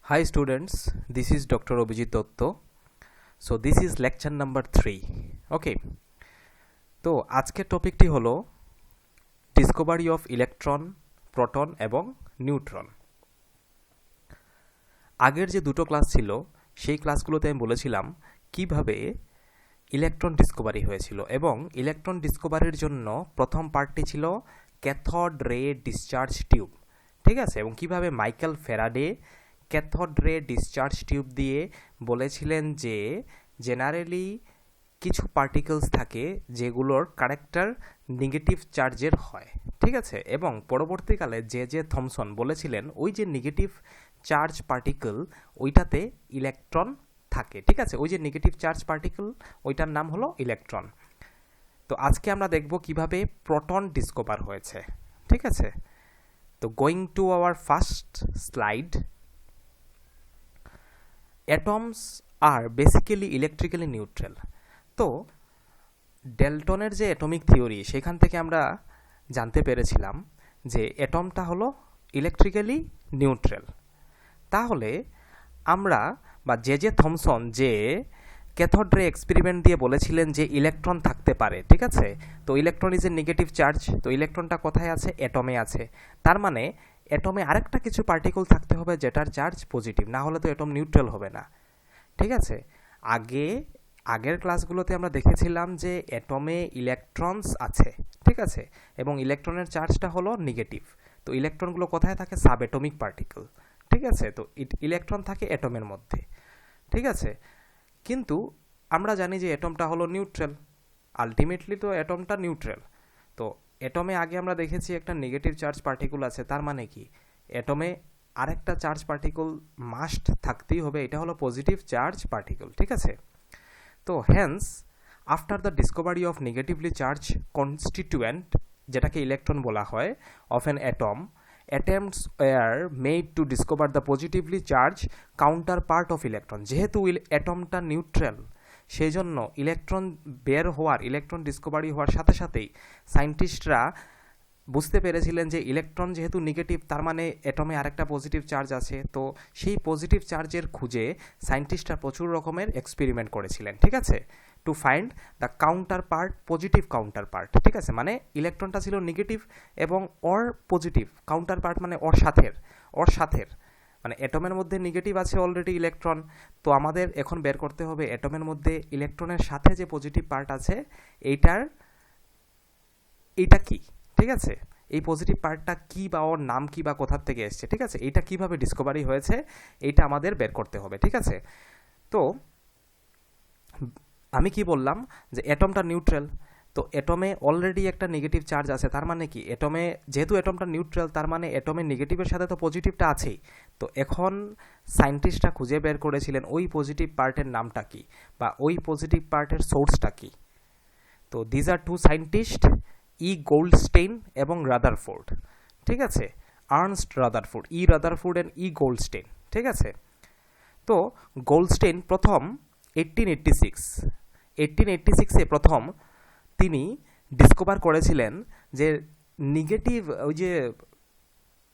Hi students, this is Dr. Abhijit Dotto. So this is lecture number 3. Okay. তো আজকের টপিকটি হলো Discovery of electron, proton এবং neutron. আগের যে দুটো ক্লাস ছিল সেই ক্লাসগুলোতে আমি বলেছিলাম কিভাবে ইলেকট্রন ডিসকভারি হয়েছিল এবং ইলেকট্রন ডিসকভারির জন্য প্রথম পার্টটি ছিল ক্যাথোড রে ডিসচার্জ টিউব, ঠিক আছে, এবং কিভাবে Michael Faraday cathode ray discharge tube দিয়ে বলেছিলেন যে জেনারেলি কিছু পার্টিকেলস থাকে যেগুলোর ক্যারেক্টার নেগেটিভ চার্জের হয়, ঠিক আছে, এবং পরবর্তীকালে জে থমসন বলেছিলেন ওই যে নেগেটিভ চার্জ পার্টিকেল ওইটাতে ইলেকট্রন থাকে, ঠিক আছে, ওই যে নেগেটিভ চার্জ পার্টিকেল ওইটার নাম হলো ইলেকট্রন। তো আজকে আমরা দেখব কিভাবে প্রোটন ডিসকভার হয়েছে, ঠিক আছে। তো going to our first slide, atoms R basically electrically neutral. তো ডেলটনের যে অ্যাটমিক থিওরি সেখান থেকে আমরা জানতে পেরেছিলাম যে অ্যাটমটা হলো ইলেকট্রিক্যালি নিউট্রাল। তাহলে আমরা বা জে থমসন যে ক্যাথোড রে এক্সপেরিমেন্ট দিয়ে বলেছিলেন যে ইলেকট্রন থাকতে পারে, ঠিক আছে। তো electron is a negative charge, তো ইলেকট্রনটা কোথায় আছে? অ্যাটমে আছে। তার মানে অ্যাটমে আরেকটা কিছু পার্টিকেল থাকতে হবে যেটার চার্জ পজিটিভ, না হলে তো অ্যাটম নিউট্রাল হবে না, ঠিক আছে। আগের ক্লাসগুলোতে আমরা দেখেছিলাম যে অ্যাটমে ইলেকট্রনস আছে, ঠিক আছে, এবং ইলেকট্রনের চার্জটা হলো নেগেটিভ। তো ইলেকট্রনগুলো কোথায় থাকে? সাব অ্যাটমিক পার্টিকেল, ঠিক আছে। তো ইলেকট্রন থাকে অ্যাটমের মধ্যে, ঠিক আছে। কিন্তু আমরা জানি যে অ্যাটমটা হলো নিউট্রাল, আলটিমেটলি তো অ্যাটমটা নিউট্রাল। তো অ্যাটমে আগে আমরা দেখেছি একটা নেগেটিভ চার্জ পার্টিকেল আছে, তার মানে কি অ্যাটমে আরেকটা চার্জ পার্টিকেল মাস্ট থাকতেই হবে, এটা হলো পজিটিভ চার্জ পার্টিকেল, ঠিক আছে। তো hence after the discovery of negatively charge constituent, যেটাকে ইলেকট্রন বলা হয়, of an atom, attempts were made to discover the positively charged counterpart of electron. যেহেতু অ্যাটমটা নিউট্রাল, সেই জন্য ইলেকট্রন বের হওয়ার, ইলেকট্রন ডিসকভারি হওয়ার সাথে সাথেই সায়েন্টিস্টরা বুঝতে পেরেছিলেন যে ইলেকট্রন যেহেতু নেগেটিভ, তার মানে অ্যাটমে আরেকটা পজিটিভ চার্জ আছে। তো সেই পজিটিভ চার্জের খুঁজে সায়েন্টিস্টরা প্রচুর রকমের এক্সপেরিমেন্ট করেছিলেন, ঠিক আছে, to find the counter part, positive counter part, ঠিক আছে। মানে ইলেকট্রনটা ছিল নেগেটিভ এবং ওর পজিটিভ কাউন্টার পার্ট মানে ওর সাথের মানে অ্যাটমের মধ্যে নেগেটিভ আছে অলরেডি ইলেকট্রন, তো আমাদের এখন বের করতে হবে অ্যাটমের মধ্যে ইলেকট্রনের সাথে যে পজিটিভ পার্ট আছে এইটা কি, ঠিক আছে, এই পজিটিভ পার্টটা কি বা ওর নাম কি বা কোথার থেকে এসছে, ঠিক আছে, এইটা কিভাবে ডিসকভারি হয়েছে এইটা আমাদের বের করতে হবে, ঠিক আছে। তো আমি কি বললাম যে অ্যাটমটা নিউট্রাল, তো অ্যাটমে অলরেডি একটা নেগেটিভ চার্জ আছে, তার মানে কি অ্যাটমে যেহেতু অ্যাটমটা নিউট্রাল, তার মানে অ্যাটমের নেগেটিভের সাথে তো পজিটিভটা আছেই। তো এখন সায়েন্টিস্টরা খুঁজে বের করেছিলেন ওই পজিটিভ পার্টের নামটা কি বা ওই পজিটিভ পার্টের সোর্সটা কি। তো these are two scientist, Goldstein এবং রাদারফোর্ড, ঠিক আছে, Ernst Rutherford, Rutherford and Goldstein, ঠিক আছে। তো গোল্ডস্টেইন প্রথম 1886 প্রথম তিনি ডিসকভার করেছিলেন যে নেগেটিভ, ওই যে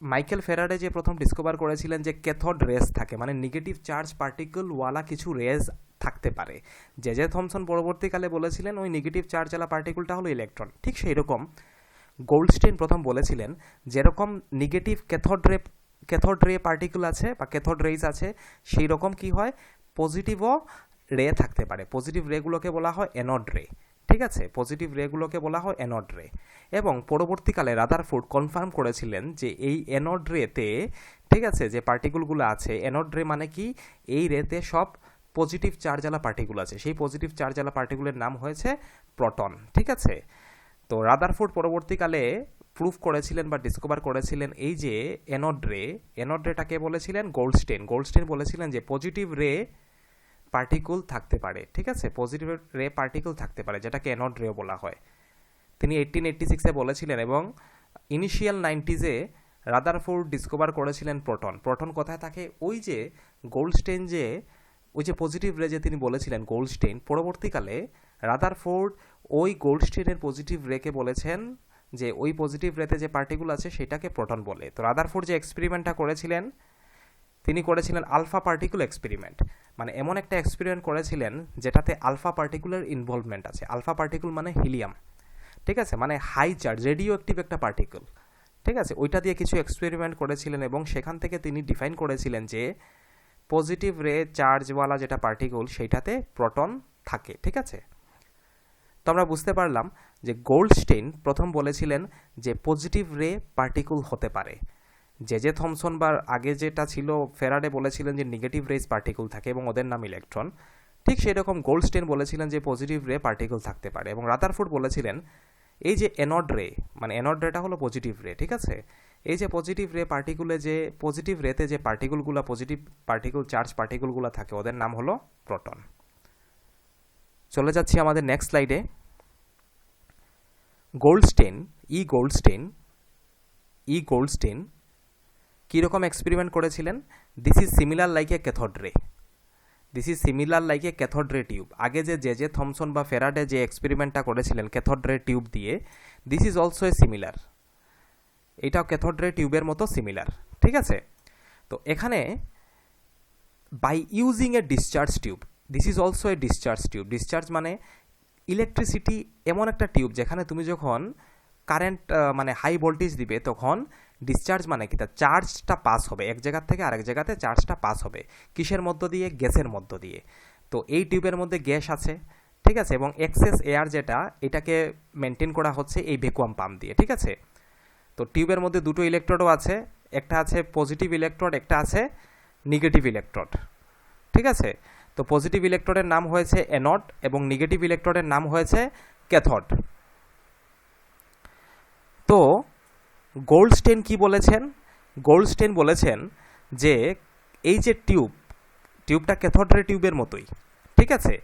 মাইকেল ফ্যারাডে যে প্রথম ডিসকভার করেছিলেন যে ক্যাথোড রেস থাকে, মানে নেগেটিভ চার্জ পার্টিকেলওয়ালা কিছু রেস থাকতে পারে। জে থমসন পরবর্তীকালে বলেছিলেন ওই নেগেটিভ চার্জওয়ালা পার্টিকেলটা হলো ইলেকট্রন। ঠিক সেই রকম গোল্ডস্টেইন প্রথম বলেছিলেন যেরকম নেগেটিভ ক্যাথোড রে পার্টিকেল আছে বা ক্যাথোড রেজ আছে, সেই রকম কি হয় পজিটিভও রে থাকতে পারে। পজিটিভ রেগুলোকে বলা হয় অ্যানোড রে, ঠিক আছে, পজিটিভ রেগুলোকে বলা হয় অ্যানোড রে। এবং পরবর্তীকালে রাদারফোর্ড কনফার্ম করেছিলেন যে এই অ্যানোড রেতে, ঠিক আছে, যে পার্টিকেলগুলো আছে, অ্যানোড রে মানে কি এই রেতে সব পজিটিভ চার্জওয়ালা পার্টিকেল আছে, সেই পজিটিভ চার্জওয়ালা পার্টিকেলের নাম হয়েছে প্রোটন, ঠিক আছে। তো রাদারফোর্ড পরবর্তীকালে প্রুফ করেছিলেন বা ডিসকভার করেছিলেন এই যে অ্যানোড রেটাকে বলেছিলেন গোল্ডস্টেইন বলেছিলেন যে পজিটিভ রে পার্টিকেল থাকতে পারে, ঠিক আছে, পজিটিভ রে পার্টিকেল থাকতে পারে, যেটাকে অ্যানোড রে বলা হয়। তিনি 1886-এ বলেছিলেন এবং ইনিশিয়াল 90s-এ রাদারফোর্ড ডিসকভার করেছিলেন প্রোটন কোথায় থাকে, ওই যে গোল্ডস্টেইন যে ওই যে পজিটিভ রে যে তিনি বলেছিলেন গোল্ডস্টেইন, পরবর্তীকালে রাদারফোর্ড ওই গোল্ডস্টেইনের পজিটিভ রেকে বলেছেন যে ওই পজিটিভ রেতে যে পার্টিকেল আছে সেটাকে প্রোটন বলে। তো রাদারফোর্ড যে এক্সপেরিমেন্টটা করেছিলেন তিনি করেছিলেন আলফা পার্টিকুল এক্সপেরিমেন্ট, মানে এমন একটা এক্সপেরিমেন্ট করেছিলেন যেটাতে আলফা পার্টিকুলের ইনভলভমেন্ট আছে। আলফা পার্টিকুল মানে হিলিয়াম, ঠিক আছে, মানে হাই চার্জ রেডিও অ্যাক্টিভ একটা পার্টিকেল, ঠিক আছে। ওইটা দিয়ে কিছু এক্সপেরিমেন্ট করেছিলেন এবং সেখান থেকে তিনি ডিফাইন করেছিলেন যে পজিটিভ রে চার্জওয়ালা যেটা পার্টিকেল সেইটাতে প্রোটন থাকে, ঠিক আছে। তো আমরা বুঝতে পারলাম যে গোল্ডস্টেইন প্রথম বলেছিলেন যে পজিটিভ রে পার্টিকেল হতে পারে। জে থমসন বা আগে যেটা ছিল ফ্যারাডে বলেছিলেন যে নেগেটিভ রেজ পার্টিকেল থাকে এবং ওদের নাম ইলেকট্রন। ঠিক সেরকম গোল্ডস্টেইন বলেছিলেন যে পজিটিভ রে পার্টিকেল থাকতে পারে, এবং রাদারফোর্ড বলেছিলেন এই যে অ্যানোড রে, মানে অ্যানোড রেটা হলো পজিটিভ রে, ঠিক আছে। এই যে পজিটিভ রে পার্টিকুলে যে পজিটিভ রেতে যে পার্টিকেলগুলো পজিটিভ পার্টিকেল চার্জ পার্টিকেলগুলো থাকে ওদের নাম হলো প্রোটন। চলে যাচ্ছি আমাদের নেক্সট স্লাইডে। গোল্ডস্টেইন কীরকম এক্সপেরিমেন্ট করেছিলেন? This is similar like a cathode ray tube. আগে যে থমসন বা ফ্যারাডে যে এক্সপেরিমেন্টটা করেছিলেন ক্যাথোড রে টিউব দিয়ে, this is also a similar, এটাও ক্যাথোড রে টিউবের মতো সিমিলার, ঠিক আছে। তো এখানে by using a discharge tube, this is also a discharge tube. Discharge মানে ইলেকট্রিসিটি এমন একটা টিউব যেখানে তুমি যখন কারেন্ট মানে হাই ভোল্টেজ দিবে তখন ডিসচার্জ মানে কি, তার চার্জটা পাস হবে এক জায়গা থেকে আরেক জায়গাতে, চার্জটা পাস হবে কিসের মধ্য দিয়ে? গ্যাসের মধ্য দিয়ে। তো এই টিউবের মধ্যে গ্যাস আছে, ঠিক আছে, এবং এক্সেস এয়ার যেটা এটাকে মেনটেন করা হচ্ছে এই ভ্যাকুয়াম পাম্প দিয়ে, ঠিক আছে। তো টিউবের মধ্যে দুটো ইলেকট্রোডও আছে, একটা আছে পজিটিভ ইলেকট্রোড, একটা আছে নেগেটিভ ইলেকট্রোড, ঠিক আছে। তো পজিটিভ ইলেকট্রোডের নাম হয়েছে অ্যানোড এবং নেগেটিভ ইলেকট্রোডের নাম হয়েছে ক্যাথোড। তো গোল্ডস্টেইন কি বলেছেন? গোল্ডস্টেইন বলেছেন যে এই যে টিউবটা ক্যাথোড রে টিউবের মতোই, ঠিক আছে।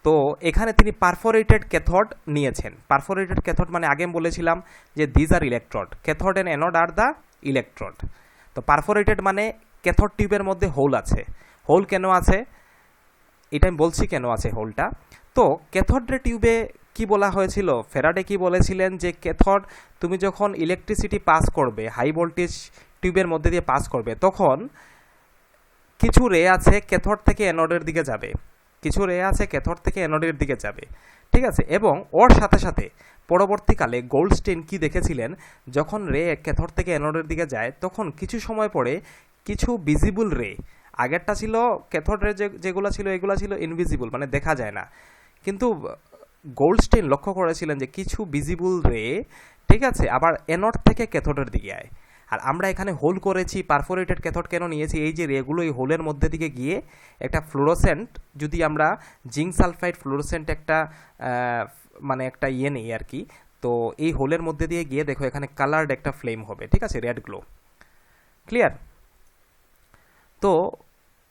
তো এখানে তিনি পারফোরেটেড ক্যাথোড নিয়েছেন। পারফোরেটেড ক্যাথোড মানে আগে বলেছিলাম যে these are electrode, cathode and anode are the electrode. তো পারফোরেটেড মানে ক্যাথোড টিউবের মধ্যে হোল আছে। হোল কেন আছে এটা আমি বলছি, কেন আছে হোলটা। তো ক্যাথোড রে টিউবে কি বলা হয়েছিল? ফ্যারাডে কি বলেছিলেন যে ক্যাথোড তুমি যখন ইলেকট্রিসিটি পাস করবে, হাই ভোল্টেজ টিউবের মধ্যে দিয়ে পাস করবে, তখন কিছু রে আছে ক্যাথোড থেকে অ্যানোডের দিকে যাবে, ঠিক আছে। এবং ওর সাথে সাথে পরবর্তীকালে গোল্ডস্টেইন কি দেখেছিলেন, যখন রে ক্যাথোড থেকে অ্যানোডের দিকে যায় তখন কিছু সময় পরে কিছু ভিজিবল রে, আগেরটা ছিল ক্যাথোড রে যেগুলো ছিল এগুলো ছিল ইনভিজিবল মানে দেখা যায় না, কিন্তু গোল্ডস্টেইন লক্ষ্য করেছিলেন যে কিছু ভিজিবল রে, ঠিক আছে, আবার অ্যানোড থেকে ক্যাথোডের দিকে আয়। আর আমরা এখানে হোল করেছি, পারফোরেটেড ক্যাথোড কেন নিয়েছি? এই যে রেগুলো এই হোলের মধ্যে দিকে গিয়ে একটা ফ্লোরোসেন্ট, যদি আমরা জিঙ্ক সালফাইড ফ্লোরোসেন্ট একটা মানে একটা নেই আর কি, তো এই হোলের মধ্যে দিয়ে গিয়ে দেখো এখানে কালার্ড একটা ফ্লেম হবে, ঠিক আছে, রেড গ্লো, ক্লিয়ার। তো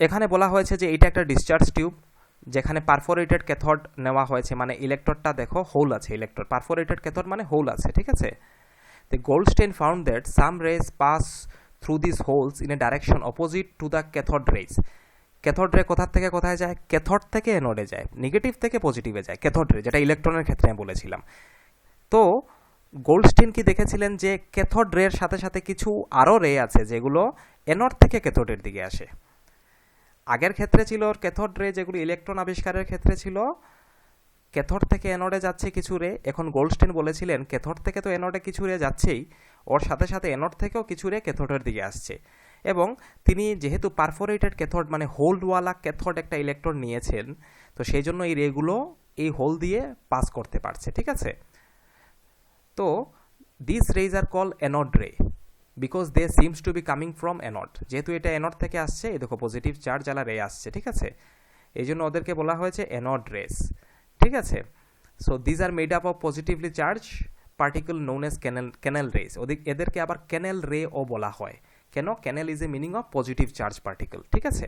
এখানে বলা হয়েছে যে এটা একটা ডিসচার্জ টিউব যেখানে পারফোরেটেড ক্যাথোড নেওয়া হয়েছে, মানে ইলেকট্রোডটা দেখো হোল আছে, ইলেকট্রোড পারফোরেটেড ক্যাথোড মানে হোল আছে, ঠিক আছে। The Goldstein found that some rays pass through these holes in a direction opposite to the cathode rays. Cathode ray কোথা থেকে কোথায় যায়? ক্যাথোড থেকে অ্যানোডে যায়, নেগেটিভ থেকে পজিটিভে যায় ক্যাথোড রে, যেটা ইলেকট্রনের ক্ষেত্রে আমি বলেছিলাম। তো গোল্ডস্টেইন কি দেখেছিলেন যে ক্যাথোড রের সাথে সাথে কিছু আরও রে আছে যেগুলো অ্যানোড থেকে ক্যাথোডের দিকে আসে। আগের ক্ষেত্রে ছিল ক্যাথোড রে যেগুলো ইলেকট্রন আবিষ্কারের ক্ষেত্রে ছিল ক্যাথোড থেকে অ্যানোডে যাচ্ছে কিছু রে। এখন গোল্ডস্টেইন বলেছিলেন ক্যাথোড থেকে তো অ্যানোডে কিছু রে যাচ্ছেই, ওর সাথে সাথে অ্যানোড থেকেও কিছু রে ক্যাথোডের দিকে আসছে। এবং তিনি যেহেতু পারফোরেটেড ক্যাথোড মানে হোলওয়ালা ক্যাথোড একটা ইলেকট্রন নিয়েছেন, তো সেই জন্য এই রেগুলো এই হোল দিয়ে পাস করতে পারছে, ঠিক আছে। তো this rays are call anode ray because they seems to be coming from anode. যেহেতু এটা অ্যানোড থেকে আসছে, এই দেখো পজিটিভ চার্জ আলা রে আসছে, ঠিক আছে, এই জন্য ওদেরকে বলা হয়েছে অ্যানোড রেস, ঠিক আছে। So these are made up of positively charge particle known as canal rays. এদেরকে আবার ক্যানেল রে ও বলা হয়। কেন? Canal is a meaning of positive charge particle, ঠিক আছে।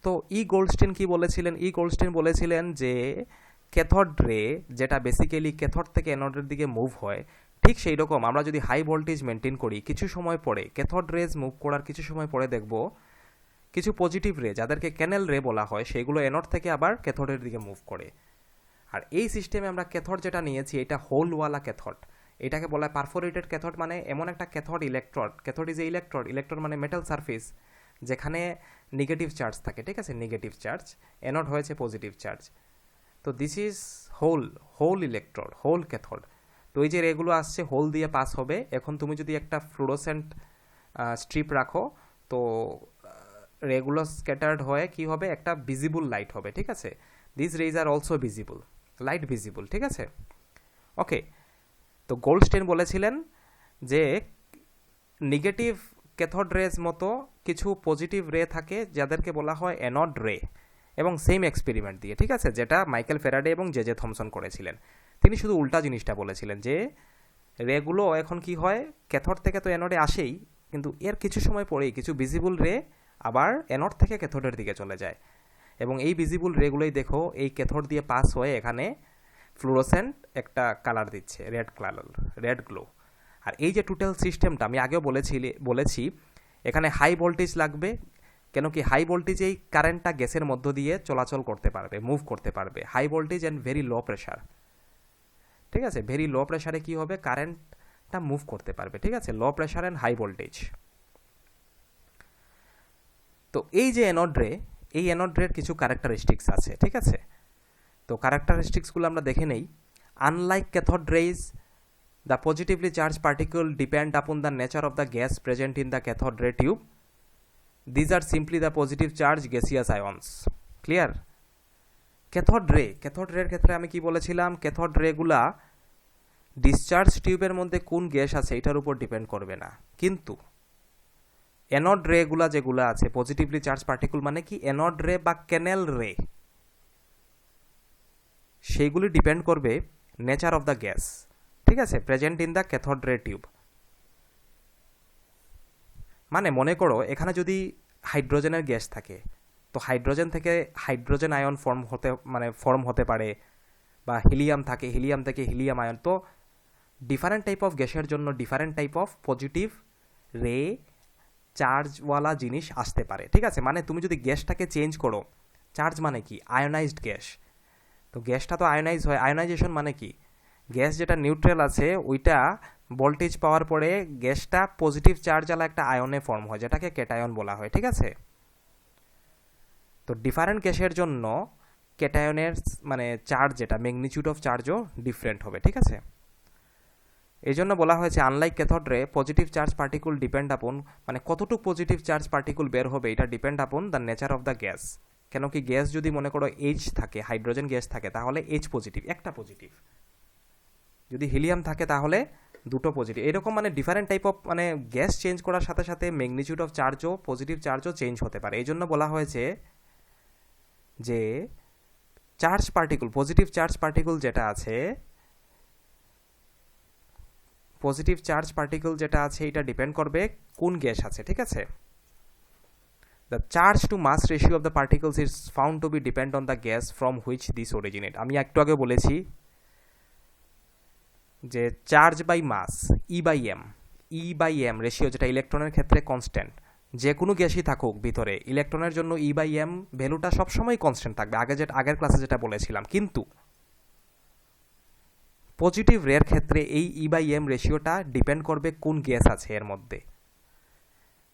তো গোল্ডস্টেইন কি বলেছিলেন? গোল্ডস্টেইন বলেছিলেন যে ক্যাথোড রে যেটা বেসিক্যালি ক্যাথোড থেকে অ্যানোডের দিকে মুভ হয়, ঠিক সেই রকম আমরা যদি হাই ভোল্টেজ মেনটেন করি, কিছু সময় পরে ক্যাথোড রেজ মুভ করার কিছু সময় পরে দেখব কিছু পজিটিভ রে যাদেরকে ক্যানেল রে বলা হয় সেগুলো অ্যানোড থেকে আবার ক্যাথোডের দিকে মুভ করে। আর এই সিস্টেমে আমরা ক্যাথোড যেটা নিয়েছি এটা হোলওয়ালা ক্যাথোড, এটাকে বলা হয় পারফোরেটেড ক্যাথোড। মানে এমন একটা cathode electrode, cathode is a electrode, electrode মানে মেটাল সারফেস, যেখানে নেগেটিভ চার্জ থাকে, ঠিক আছে, নেগেটিভ চার্জ, অ্যানোড হয়েছে পজিটিভ চার্জ। তো this is whole electrode, whole cathode. তো এই যে রেগুলো আসছে হোল দিয়ে পাস হবে। এখন তুমি যদি একটা ফ্লুরোসেন্ট স্ট্রিপ রাখো, তো রেগুলো স্ক্যাটার্ড হয়ে কি হবে, একটা ভিজিবল লাইট হবে, ঠিক আছে। This rays are also visible, light visible, ঠিক আছে। ওকে, তো গোল্ডস্টেইন বলেছিলেন যে নেগেটিভ ক্যাথোড রেজ মতো কিছু পজিটিভ রে থাকে যাদেরকে বলা হয় অ্যানোড রে, এবং সেম এক্সপেরিমেন্ট দিয়ে, ঠিক আছে, যেটা মাইকেল ফ্যারাডে এবং জে জে থমসন করেছিলেন। তিনি শুধু উল্টা জিনিসটা বলেছিলেন যে রেগুলো এখন কি হয়, ক্যাথোড থেকে তো অ্যানোডে আসেই, কিন্তু এর কিছু সময় পরেই কিছু ভিজিবল রে আবার অ্যানোড থেকে ক্যাথোডের দিকে চলে যায়, এবং এই ভিজিবল রেগুলোই দেখো এই ক্যাথোড দিয়ে পাস হয়ে এখানে ফ্লুরোসেন্ট একটা কালার দিচ্ছে, রেড গ্লো। আর এই যে টোটাল সিস্টেমটা আমি আগেও বলেছি এখানে হাই ভোল্টেজ লাগবে, কেন কি হাই ভোল্টেজেই কারেন্টটা গ্যাসের মধ্য দিয়ে চলাচল করতে পারবে, মুভ করতে পারবে। High voltage and very low pressure, ঠিক আছে, ভেরি লো প্রেশারে কি হবে, কারেন্টটা মুভ করতে পারবে, ঠিক আছে, low pressure and high voltage. তো এই যে অ্যানোড রে, এই অ্যানোড রের কিছু ক্যারেক্টারিস্টিক্স আছে, ঠিক আছে। তো ক্যারেক্টারিস্টিক্সগুলো আমরা দেখে নেই। Unlike cathode rays, the positively charged particle depend upon the nature of the gas present in the cathode ray tube. These are simply the positive charge gaseous ions. Clear? Cathode রের ক্ষেত্রে আমি কি বলেছিলাম, ক্যাথোড রেগুলা ডিসচার্জ টিউবের মধ্যে কোন gas আছে এটার উপর ডিপেন্ড করবে না, কিন্তু অ্যানোড রেগুলা যেগুলো আছে পজিটিভলি চার্জ পার্টিকেল মানে কি অ্যানোড রে বা ক্যানেল রে, সেইগুলি ডিপেন্ড করবে নেচার অফ দ্য গ্যাস, ঠিক আছে, present in the cathode ray tube. মানে মনে করো এখানে যদি হাইড্রোজেনের গ্যাস থাকে, তো হাইড্রোজেন থেকে হাইড্রোজেন আয়ন ফর্ম হতে পারে, বা হিলিয়াম থাকে, হিলিয়াম থেকে হিলিয়াম আয়ন। তো ডিফারেন্ট টাইপ অফ গ্যাসের জন্য ডিফারেন্ট টাইপ অফ পজিটিভ রে চার্জওয়ালা জিনিস আসতে পারে, ঠিক আছে। মানে তুমি যদি গ্যাসটাকে চেঞ্জ করো, চার্জ মানে কি আয়োনাইজড গ্যাস, তো গ্যাসটা তো আয়োনাইজ হয়। আয়োনাইজেশন মানে কি, গ্যাস যেটা নিউট্রাল আছে ওইটা ভোল্টেজ পাওয়ার পরে গ্যাসটা পজিটিভ চার্জওয়ালা একটা আয়নে ফর্ম হয়, যেটাকে ক্যাটায়ন বলা হয়, ঠিক আছে। তো ডিফারেন্ট গ্যাসের জন্য ক্যাটায়নের মানে চার্জ যেটা ম্যাগনিটিউড অফ চার্জও ডিফারেন্ট হবে, ঠিক আছে। এই জন্য বলা হয়েছে unlike cathode ray positive charge particle depend আপন, মানে কতটুকু পজিটিভ চার্জ পার্টিকুল বের হবে এটা depend upon the nature of the gas. কেন কি গ্যাস যদি মনে করো এইচ থাকে, হাইড্রোজেন গ্যাস থাকে, তাহলে এইচ পজিটিভ, একটা পজিটিভ। যদি হিলিয়াম থাকে তাহলে দুটো পজিটিভ। এরকম মানে ডিফারেন্ট টাইপ অফ মানে গ্যাস চেঞ্জ করার সাথে সাথে ম্যাগনিটিউড অফ চার্জও পজিটিভ চার্জও চেঞ্জ হতে পারে। এই জন্য বলা হয়েছে যে charge particle, positive charge particle যেটা আছে, পজিটিভ চার্জ পার্টিকুল যেটা আছে এটা ডিপেন্ড করবে কোন গ্যাস আছে, ঠিক আছে। The charge to mass ratio of the particles is found to be depend on the gas from which this originate. আমি একটু আগে বলেছি যে charge by mass, e by m ratio, যেটা ইলেকট্রনের ক্ষেত্রে কনস্ট্যান্ট। যে কোনো গ্যাসই থাকুক ভিতরে, ইলেকট্রনের জন্য ই বাই এম ভ্যালুটা সবসময় কনস্ট্যান্ট থাকবে, আগের ক্লাসে যেটা বলেছিলাম। কিন্তু পজিটিভ রের ক্ষেত্রে এই ই বাই এম রেশিওটা ডিপেন্ড করবে কোন গ্যাস আছে এর মধ্যে।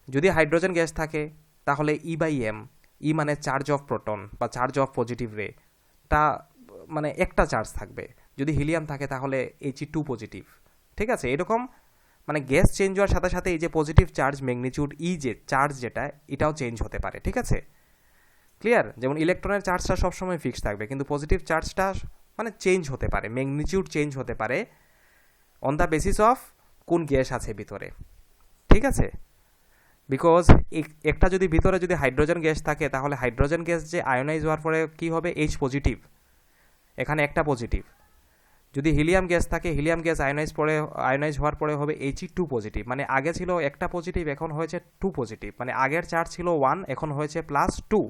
যদি হাইড্রোজেন গ্যাস থাকে তাহলে ই বাই এম, ই মানে চার্জ অফ প্রোটন বা চার্জ অফ পজিটিভ রে, টা মানে একটা চার্জ থাকবে। যদি হিলিয়াম থাকে তাহলে He2 পজিটিভ, ঠিক আছে। এরকম মানে গ্যাস চেঞ্জ হওয়ার সাথে সাথে এই যে পজিটিভ চার্জ ম্যাগনিটিউড ই যে চার্জ যেটা, এটাও চেঞ্জ হতে পারে, ঠিক আছে। ক্লিয়ার? যেমন ইলেকট্রনের চার্জটা সবসময় ফিক্সড থাকবে, কিন্তু পজিটিভ চার্জটা মানে চেঞ্জ হতে পারে, ম্যাগনিটিউড চেঞ্জ হতে পারে অন দ্য বেসিস অফ কোন গ্যাস আছে ভিতরে, ঠিক আছে। বিকজ একটা যদি ভিতরে যদি হাইড্রোজেন গ্যাস থাকে তাহলে হাইড্রোজেন গ্যাস যে আয়োনাইজ হওয়ার পরে কি হবে, এইচ পজিটিভ, এখানে একটা পজিটিভ। যদি হিলিয়াম গ্যাস থাকে, হিলিয়াম গ্যাস আয়োনাইজ হওয়ার পরে হবে He2 পজিটিভ, মানে আগে ছিল একটা পজিটিভ এখন হয়েছে 2 পজিটিভ, মানে আগের চার্জ ছিল 1 এখন হয়েছে +2।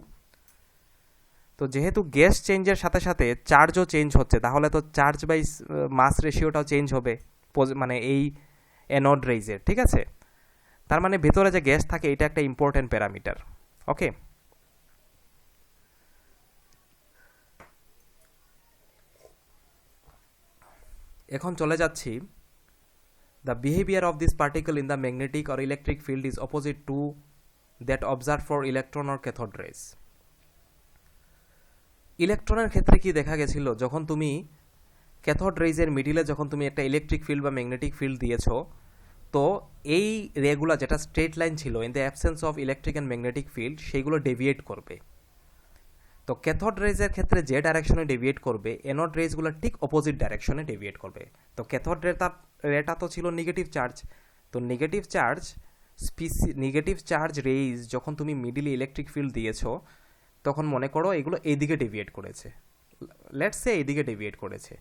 তো যেহেতু গ্যাস চেঞ্জের সাথে সাথে চার্জও চেঞ্জ হচ্ছে, তাহলে তো চার্জ বাই মাস রেশিওটাও চেঞ্জ হবে, মানে এই অ্যানোড রেজের, ঠিক আছে। তার মানে ভেতরে যে গ্যাস থাকে এটা একটা ইম্পর্টেন্ট প্যারামিটার। ওকে, এখন চলে যাচ্ছি the behaviour of this particle in the magnetic or electric field is opposite to that observed for electron or cathode rays. ইলেকট্রনের ক্ষেত্রে কি দেখা গেছিল, যখন তুমি ক্যাথোড রেজের মিডিলে যখন তুমি একটা ইলেকট্রিক ফিল্ড বা ম্যাগনেটিক ফিল্ড দিয়েছো, তো এই রেগুলা যেটা স্ট্রেট লাইন ছিল in the absence of electric and magnetic field, সেইগুলো ডেভিয়েট করবে। তো ক্যাথোড রেজের ক্ষেত্রে যে ডাইরেকশনে ডেভিয়েট করবে, অ্যানোড রেজগুলো ঠিক অপোজিট ডাইরেকশনে ডেভিয়েট করবে। তো ক্যাথোড রেটা তো ছিল নেগেটিভ চার্জ, তো নেগেটিভ চার্জ রেজ যখন তুমি মিডিলে ইলেকট্রিক ফিল্ড দিয়েছো, তখন মনে করো এগুলো এইদিকে ডেভিয়েট করেছে, লেটস সে এইদিকে ডেভিয়েট করেছে।